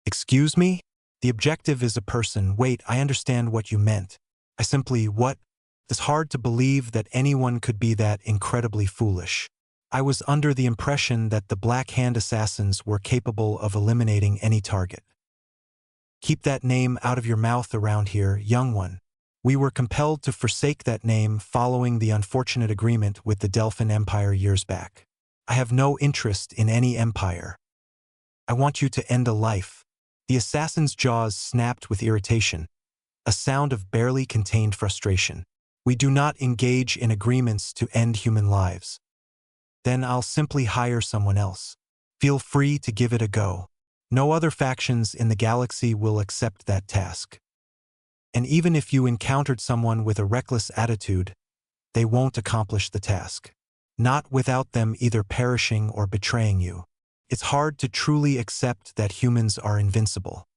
Excuse me? The objective is a person. Wait, I understand what you meant. I simply, what? It's hard to believe that anyone could be that incredibly foolish. I was under the impression that the Black Hand assassins were capable of eliminating any target. Keep that name out of your mouth around here, young one. We were compelled to forsake that name following the unfortunate agreement with the Delphin Empire years back. I have no interest in any empire. I want you to end a life. The assassin's jaws snapped with irritation, a sound of barely contained frustration. We do not engage in agreements to end human lives. Then I'll simply hire someone else. Feel free to give it a go. No other factions in the galaxy will accept that task. And even if you encountered someone with a reckless attitude, they won't accomplish the task. Not without them either perishing or betraying you. It's hard to truly accept that humans are invincible.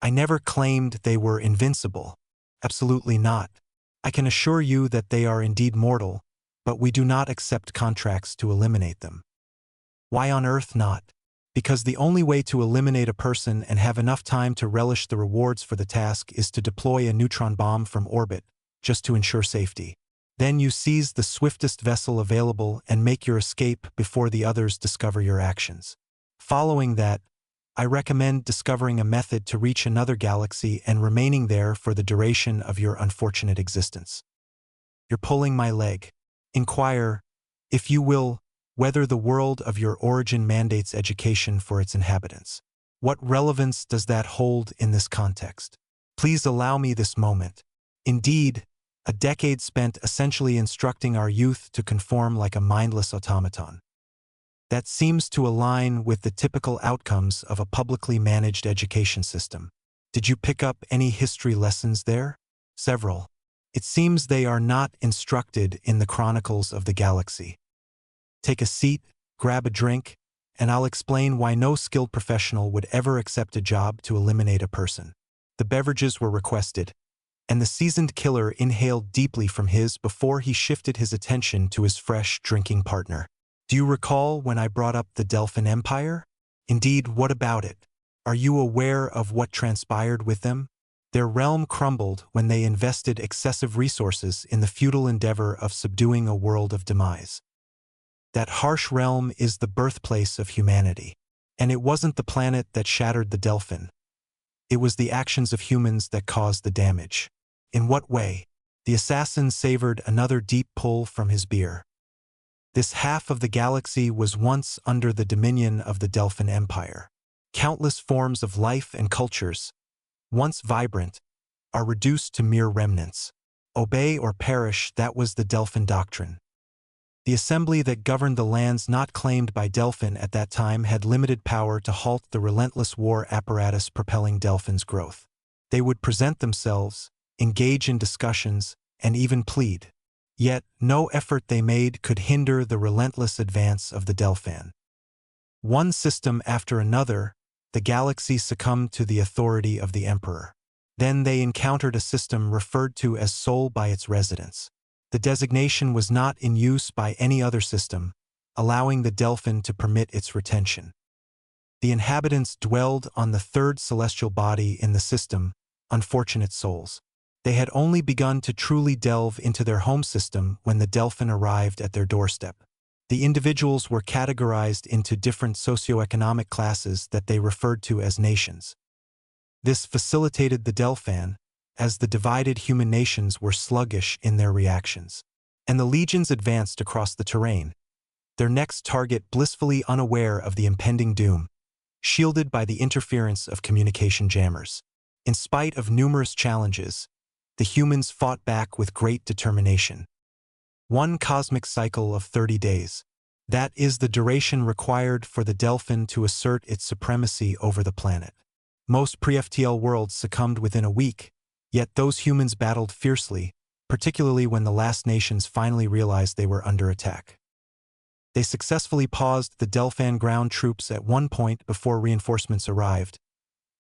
I never claimed they were invincible. Absolutely not. I can assure you that they are indeed mortal, but we do not accept contracts to eliminate them. Why on earth not? Because the only way to eliminate a person and have enough time to relish the rewards for the task is to deploy a neutron bomb from orbit, just to ensure safety. Then you seize the swiftest vessel available and make your escape before the others discover your actions. Following that, I recommend discovering a method to reach another galaxy and remaining there for the duration of your unfortunate existence. You're pulling my leg. Inquire, if you will, whether the world of your origin mandates education for its inhabitants. What relevance does that hold in this context? Please allow me this moment. Indeed, a decade spent essentially instructing our youth to conform like a mindless automaton. That seems to align with the typical outcomes of a publicly managed education system. Did you pick up any history lessons there? Several. It seems they are not instructed in the Chronicles of the Galaxy. Take a seat, grab a drink, and I'll explain why no skilled professional would ever accept a job to eliminate a person. The beverages were requested, and the seasoned killer inhaled deeply from his before he shifted his attention to his fresh drinking partner. Do you recall when I brought up the Delphin Empire? Indeed, what about it? Are you aware of what transpired with them? Their realm crumbled when they invested excessive resources in the futile endeavor of subduing a world of demise. That harsh realm is the birthplace of humanity. And it wasn't the planet that shattered the Delphin. It was the actions of humans that caused the damage. In what way? The assassin savored another deep pull from his beer. This half of the galaxy was once under the dominion of the Delphin Empire. Countless forms of life and cultures, once vibrant, are reduced to mere remnants. Obey or perish, that was the Delphin doctrine. The assembly that governed the lands not claimed by Delphin at that time had limited power to halt the relentless war apparatus propelling Delphin's growth. They would present themselves, engage in discussions, and even plead. Yet, no effort they made could hinder the relentless advance of the Delphin. One system after another, the galaxy succumbed to the authority of the Emperor. Then they encountered a system referred to as Sol by its residents. The designation was not in use by any other system, allowing the Delphin to permit its retention. The inhabitants dwelled on the third celestial body in the system, unfortunate souls. They had only begun to truly delve into their home system when the Delphin arrived at their doorstep. The individuals were categorized into different socioeconomic classes that they referred to as nations. This facilitated the Delphin, as the divided human nations were sluggish in their reactions. And the legions advanced across the terrain, their next target blissfully unaware of the impending doom, shielded by the interference of communication jammers. In spite of numerous challenges, the humans fought back with great determination. One cosmic cycle of 30 days. That is the duration required for the Delphin to assert its supremacy over the planet. Most pre-FTL worlds succumbed within a week, yet those humans battled fiercely, particularly when the last nations finally realized they were under attack. They successfully paused the Delphin ground troops at one point before reinforcements arrived,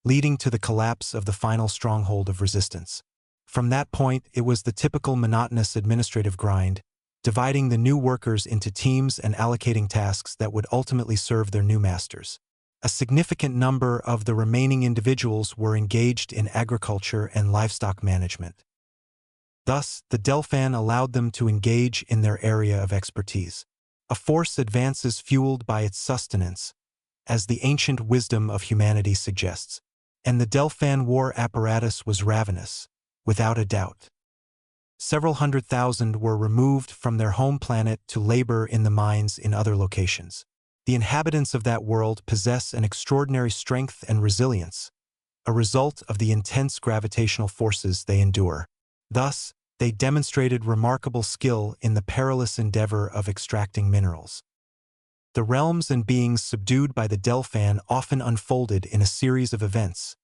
leading to the collapse of the final stronghold of resistance. From that point, it was the typical monotonous administrative grind, dividing the new workers into teams and allocating tasks that would ultimately serve their new masters. A significant number of the remaining individuals were engaged in agriculture and livestock management. Thus, the Delphan allowed them to engage in their area of expertise. A force advances fueled by its sustenance, as the ancient wisdom of humanity suggests. And the Delphan war apparatus was ravenous, without a doubt. Several 100,000 were removed from their home planet to labor in the mines in other locations. The inhabitants of that world possess an extraordinary strength and resilience, a result of the intense gravitational forces they endure. Thus, they demonstrated remarkable skill in the perilous endeavor of extracting minerals. The realms and beings subdued by the Delphan often unfolded in a series of events,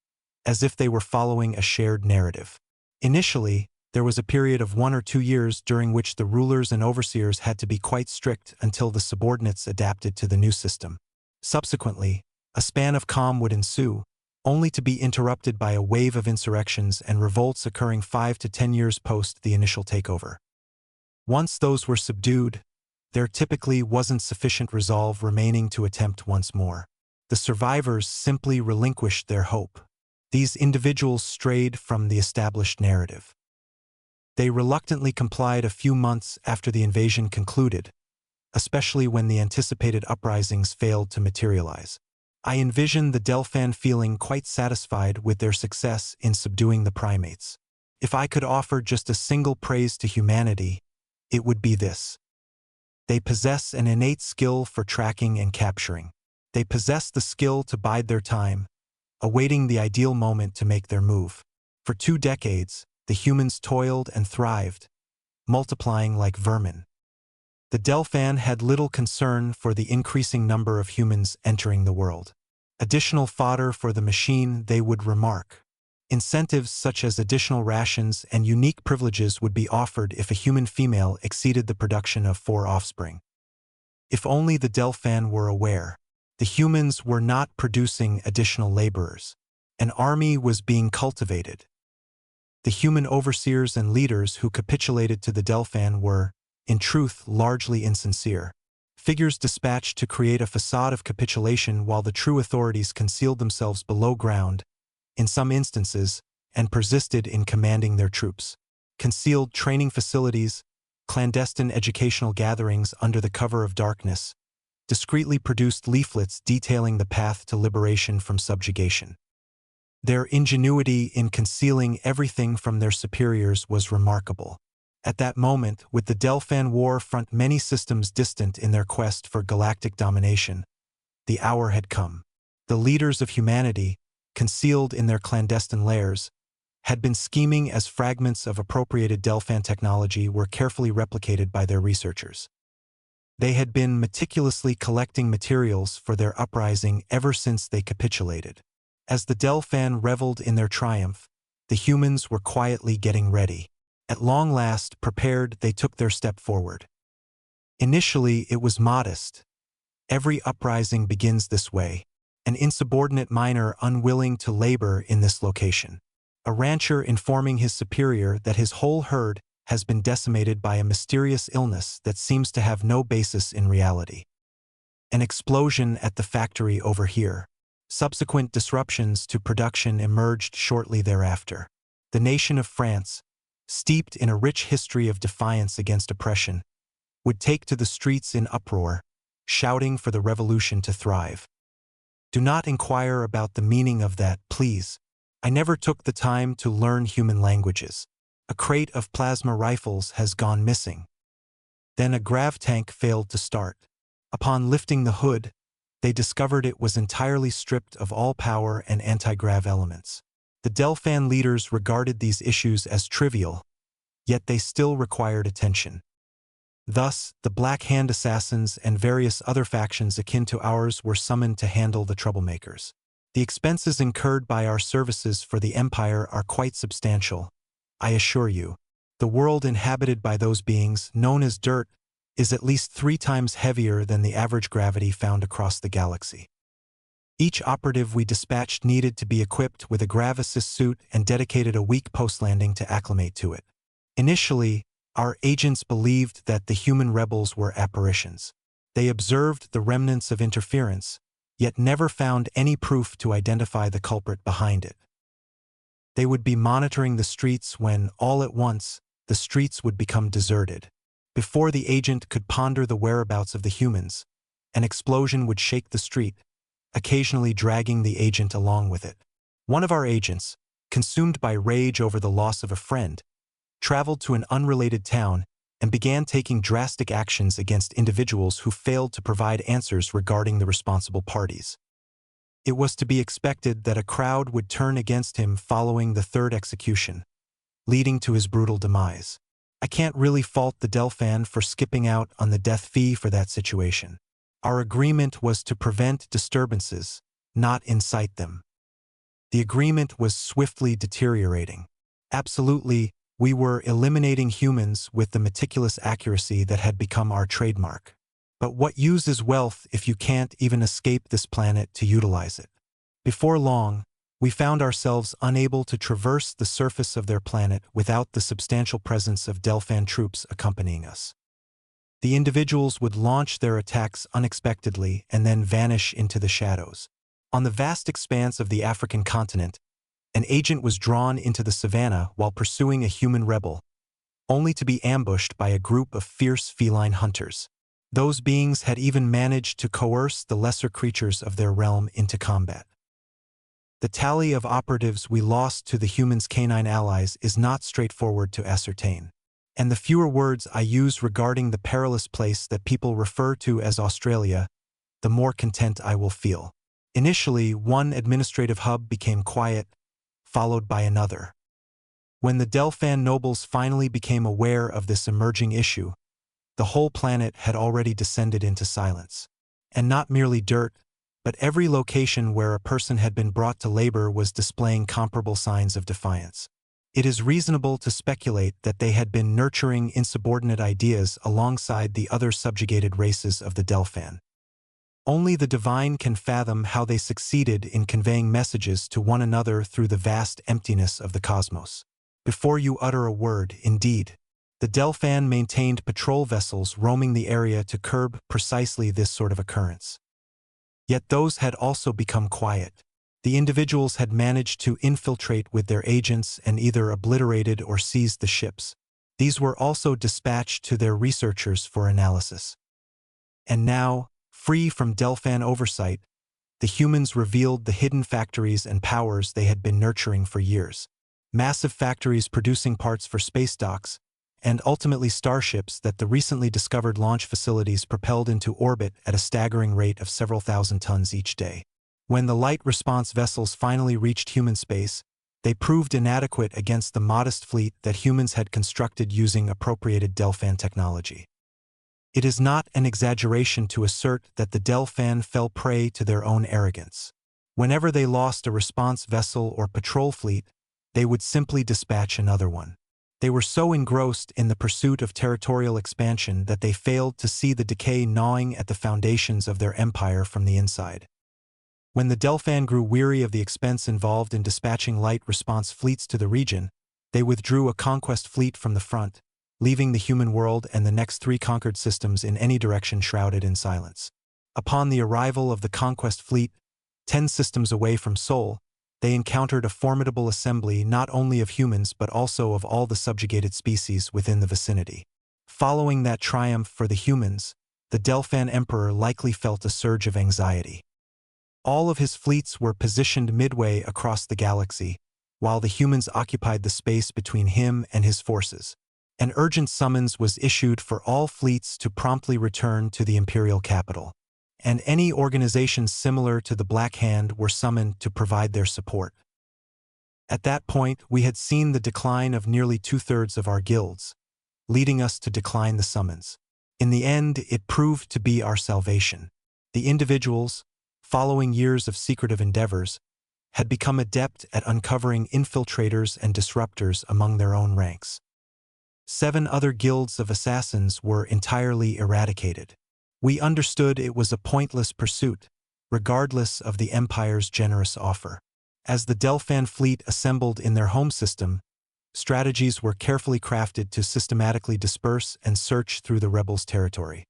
as if they were following a shared narrative. Initially, there was a period of 1 or 2 years during which the rulers and overseers had to be quite strict until the subordinates adapted to the new system. Subsequently, a span of calm would ensue, only to be interrupted by a wave of insurrections and revolts occurring 5 to 10 years post the initial takeover. Once those were subdued, there typically wasn't sufficient resolve remaining to attempt once more. The survivors simply relinquished their hope. These individuals strayed from the established narrative. They reluctantly complied a few months after the invasion concluded, especially when the anticipated uprisings failed to materialize. I envision the Delphan feeling quite satisfied with their success in subduing the primates. If I could offer just a single praise to humanity, it would be this. They possess an innate skill for tracking and capturing. They possess the skill to bide their time, awaiting the ideal moment to make their move. For 2 decades, the humans toiled and thrived, multiplying like vermin. The Delphan had little concern for the increasing number of humans entering the world. Additional fodder for the machine, they would remark. Incentives such as additional rations and unique privileges would be offered if a human female exceeded the production of 4 offspring. If only the Delphan were aware. The humans were not producing additional laborers. An army was being cultivated. The human overseers and leaders who capitulated to the Delphan were, in truth, largely insincere. Figures dispatched to create a facade of capitulation while the true authorities concealed themselves below ground, in some instances, and persisted in commanding their troops. Concealed training facilities, clandestine educational gatherings under the cover of darkness, discreetly produced leaflets detailing the path to liberation from subjugation. Their ingenuity in concealing everything from their superiors was remarkable. At that moment, with the Delphan war front many systems distant in their quest for galactic domination, the hour had come. The leaders of humanity, concealed in their clandestine lairs, had been scheming as fragments of appropriated Delphan technology were carefully replicated by their researchers. They had been meticulously collecting materials for their uprising ever since they capitulated. As the Delphan reveled in their triumph, the humans were quietly getting ready. At long last, prepared, they took their step forward. Initially, it was modest. Every uprising begins this way. An insubordinate miner unwilling to labor in this location. A rancher informing his superior that his whole herd has been decimated by a mysterious illness that seems to have no basis in reality. An explosion at the factory over here. Subsequent disruptions to production emerged shortly thereafter. The nation of France, steeped in a rich history of defiance against oppression, would take to the streets in uproar, shouting for the revolution to thrive. Do not inquire about the meaning of that, please. I never took the time to learn human languages. A crate of plasma rifles has gone missing. Then a grav tank failed to start. Upon lifting the hood, they discovered it was entirely stripped of all power and anti-grav elements. The Delphan leaders regarded these issues as trivial, yet they still required attention. Thus, the Black Hand assassins and various other factions akin to ours were summoned to handle the troublemakers. The expenses incurred by our services for the Empire are quite substantial, I assure you. The world inhabited by those beings, known as dirt, is at least 3 times heavier than the average gravity found across the galaxy. Each operative we dispatched needed to be equipped with a grav assist suit and dedicated a week post-landing to acclimate to it. Initially, our agents believed that the human rebels were apparitions. They observed the remnants of interference, yet never found any proof to identify the culprit behind it. They would be monitoring the streets when, all at once, the streets would become deserted. Before the agent could ponder the whereabouts of the humans, an explosion would shake the street, occasionally dragging the agent along with it. One of our agents, consumed by rage over the loss of a friend, traveled to an unrelated town and began taking drastic actions against individuals who failed to provide answers regarding the responsible parties. It was to be expected that a crowd would turn against him following the third execution, leading to his brutal demise. I can't really fault the Delphan for skipping out on the death fee for that situation. Our agreement was to prevent disturbances, not incite them. The agreement was swiftly deteriorating. Absolutely, we were eliminating humans with the meticulous accuracy that had become our trademark. But what use is wealth if you can't even escape this planet to utilize it? Before long, we found ourselves unable to traverse the surface of their planet without the substantial presence of Delphan troops accompanying us. The individuals would launch their attacks unexpectedly and then vanish into the shadows. On the vast expanse of the African continent, an agent was drawn into the savannah while pursuing a human rebel, only to be ambushed by a group of fierce feline hunters. Those beings had even managed to coerce the lesser creatures of their realm into combat. The tally of operatives we lost to the humans' canine allies is not straightforward to ascertain, and the fewer words I use regarding the perilous place that people refer to as Australia, the more content I will feel. Initially, one administrative hub became quiet, followed by another. When the Delphan nobles finally became aware of this emerging issue, the whole planet had already descended into silence. And not merely dirt, but every location where a person had been brought to labor was displaying comparable signs of defiance. It is reasonable to speculate that they had been nurturing insubordinate ideas alongside the other subjugated races of the Delphan. Only the divine can fathom how they succeeded in conveying messages to one another through the vast emptiness of the cosmos. Before you utter a word, indeed, the Delphan maintained patrol vessels roaming the area to curb precisely this sort of occurrence. Yet those had also become quiet. The individuals had managed to infiltrate with their agents and either obliterated or seized the ships. These were also dispatched to their researchers for analysis. And now, free from Delphan oversight, the humans revealed the hidden factories and powers they had been nurturing for years. Massive factories producing parts for space docks, and ultimately starships that the recently discovered launch facilities propelled into orbit at a staggering rate of several thousand tons each day. When the light response vessels finally reached human space, they proved inadequate against the modest fleet that humans had constructed using appropriated Delphan technology. It is not an exaggeration to assert that the Delphan fell prey to their own arrogance. Whenever they lost a response vessel or patrol fleet, they would simply dispatch another one. They were so engrossed in the pursuit of territorial expansion that they failed to see the decay gnawing at the foundations of their empire from the inside. When the Delphan grew weary of the expense involved in dispatching light response fleets to the region, they withdrew a conquest fleet from the front, leaving the human world and the next 3 conquered systems in any direction shrouded in silence. Upon the arrival of the conquest fleet, 10 systems away from Sol, they encountered a formidable assembly not only of humans but also of all the subjugated species within the vicinity. Following that triumph for the humans, the Delphan Emperor likely felt a surge of anxiety. All of his fleets were positioned midway across the galaxy, while the humans occupied the space between him and his forces. An urgent summons was issued for all fleets to promptly return to the imperial capital, and any organizations similar to the Black Hand were summoned to provide their support. At that point, we had seen the decline of nearly 2/3 of our guilds, leading us to decline the summons. In the end, it proved to be our salvation. The individuals, following years of secretive endeavors, had become adept at uncovering infiltrators and disruptors among their own ranks. 7 other guilds of assassins were entirely eradicated. We understood it was a pointless pursuit, regardless of the Empire's generous offer. As the Delphan fleet assembled in their home system, strategies were carefully crafted to systematically disperse and search through the rebels' territory.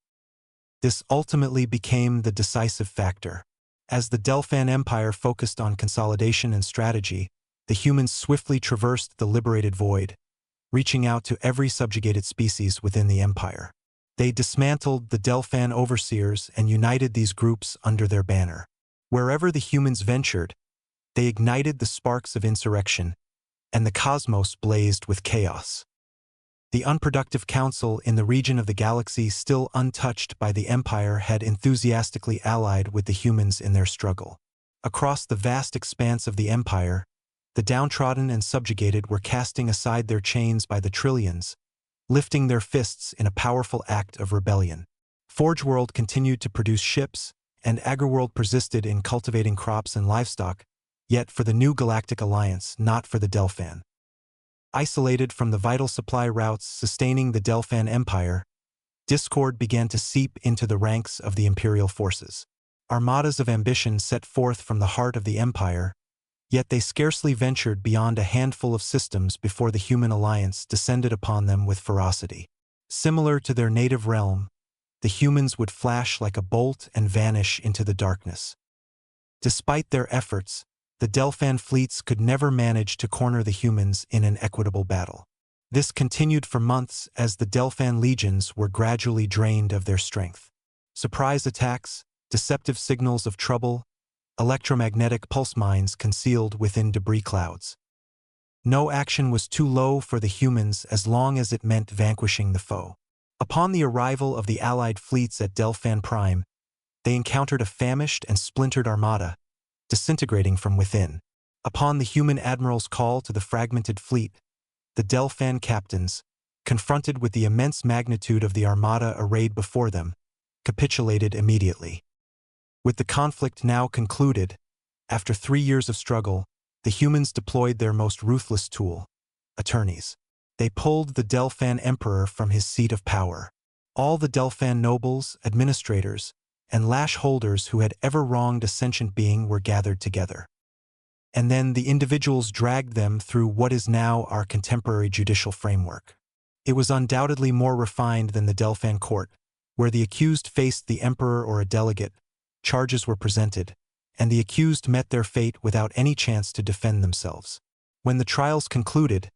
This ultimately became the decisive factor. As the Delphan Empire focused on consolidation and strategy, the humans swiftly traversed the liberated void, reaching out to every subjugated species within the empire. They dismantled the Delphan overseers and united these groups under their banner. Wherever the humans ventured, they ignited the sparks of insurrection, and the cosmos blazed with chaos. The unproductive council in the region of the galaxy still untouched by the Empire had enthusiastically allied with the humans in their struggle. Across the vast expanse of the Empire, the downtrodden and subjugated were casting aside their chains by the trillions, lifting their fists in a powerful act of rebellion. Forge World continued to produce ships, and Agriworld persisted in cultivating crops and livestock, yet for the new Galactic Alliance, not for the Delphan. Isolated from the vital supply routes sustaining the Delphan Empire, discord began to seep into the ranks of the Imperial forces. Armadas of ambition set forth from the heart of the Empire, yet they scarcely ventured beyond a handful of systems before the human alliance descended upon them with ferocity. Similar to their native realm, the humans would flash like a bolt and vanish into the darkness. Despite their efforts, the Delphan fleets could never manage to corner the humans in an equitable battle. This continued for months as the Delphan legions were gradually drained of their strength. Surprise attacks, deceptive signals of trouble, electromagnetic pulse mines concealed within debris clouds. No action was too low for the humans as long as it meant vanquishing the foe. Upon the arrival of the Allied fleets at Delphan Prime, they encountered a famished and splintered armada, disintegrating from within. Upon the human admiral's call to the fragmented fleet, the Delphan captains, confronted with the immense magnitude of the armada arrayed before them, capitulated immediately. With the conflict now concluded, after 3 years of struggle, the humans deployed their most ruthless tool, attorneys. They pulled the Delphan emperor from his seat of power. All the Delphan nobles, administrators, and lash holders who had ever wronged a sentient being were gathered together. And then the individuals dragged them through what is now our contemporary judicial framework. It was undoubtedly more refined than the Delphan court, where the accused faced the emperor or a delegate, charges were presented, and the accused met their fate without any chance to defend themselves. When the trials concluded,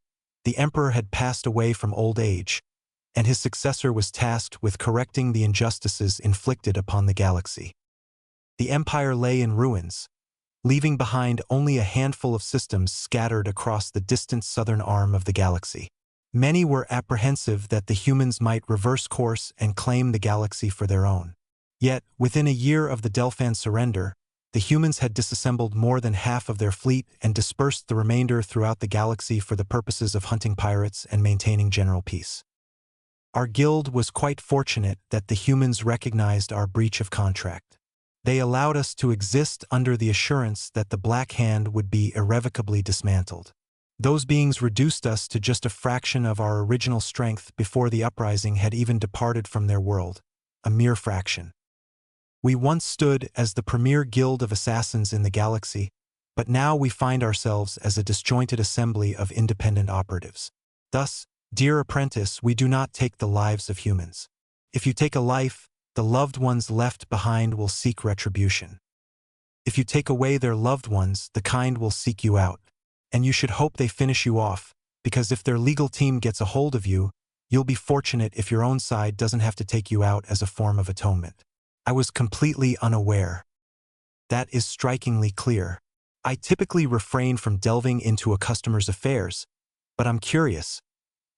the emperor had passed away from old age, and his successor was tasked with correcting the injustices inflicted upon the galaxy. The empire lay in ruins, leaving behind only a handful of systems scattered across the distant southern arm of the galaxy. Many were apprehensive that the humans might reverse course and claim the galaxy for their own. Yet, within a year of the Delphan surrender, the humans had disassembled more than half of their fleet and dispersed the remainder throughout the galaxy for the purposes of hunting pirates and maintaining general peace. Our guild was quite fortunate that the humans recognized our breach of contract. They allowed us to exist under the assurance that the Black Hand would be irrevocably dismantled. Those beings reduced us to just a fraction of our original strength before the uprising had even departed from their world, a mere fraction. We once stood as the premier guild of assassins in the galaxy, but now we find ourselves as a disjointed assembly of independent operatives. Thus, dear apprentice, we do not take the lives of humans. If you take a life, the loved ones left behind will seek retribution. If you take away their loved ones, the kind will seek you out. And you should hope they finish you off, because if their legal team gets a hold of you, you'll be fortunate if your own side doesn't have to take you out as a form of atonement. I was completely unaware. That is strikingly clear. I typically refrain from delving into a customer's affairs, but I'm curious.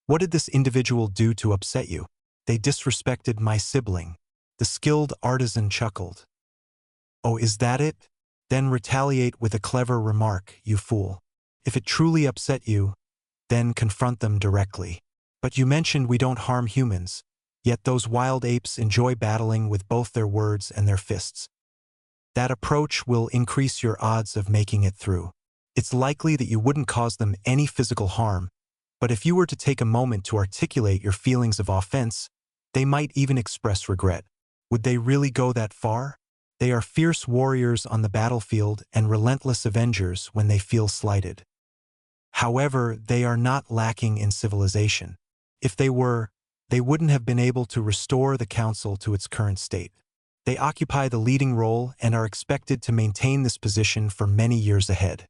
What did this individual do to upset you? They disrespected my sibling. The skilled artisan chuckled. Oh, is that it? Then retaliate with a clever remark, you fool. If it truly upset you, then confront them directly. But you mentioned we don't harm humans, yet those wild apes enjoy battling with both their words and their fists. That approach will increase your odds of making it through. It's likely that you wouldn't cause them any physical harm, but if you were to take a moment to articulate your feelings of offense, they might even express regret. Would they really go that far? They are fierce warriors on the battlefield and relentless avengers when they feel slighted. However, they are not lacking in civilization. If they were, they wouldn't have been able to restore the council to its current state. They occupy the leading role and are expected to maintain this position for many years ahead.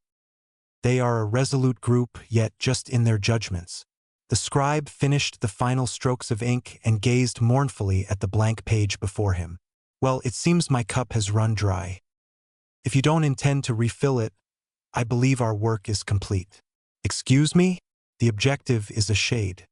They are a resolute group, yet just in their judgments. The scribe finished the final strokes of ink and gazed mournfully at the blank page before him. Well, it seems my cup has run dry. If you don't intend to refill it, I believe our work is complete. Excuse me? The objective is a shade.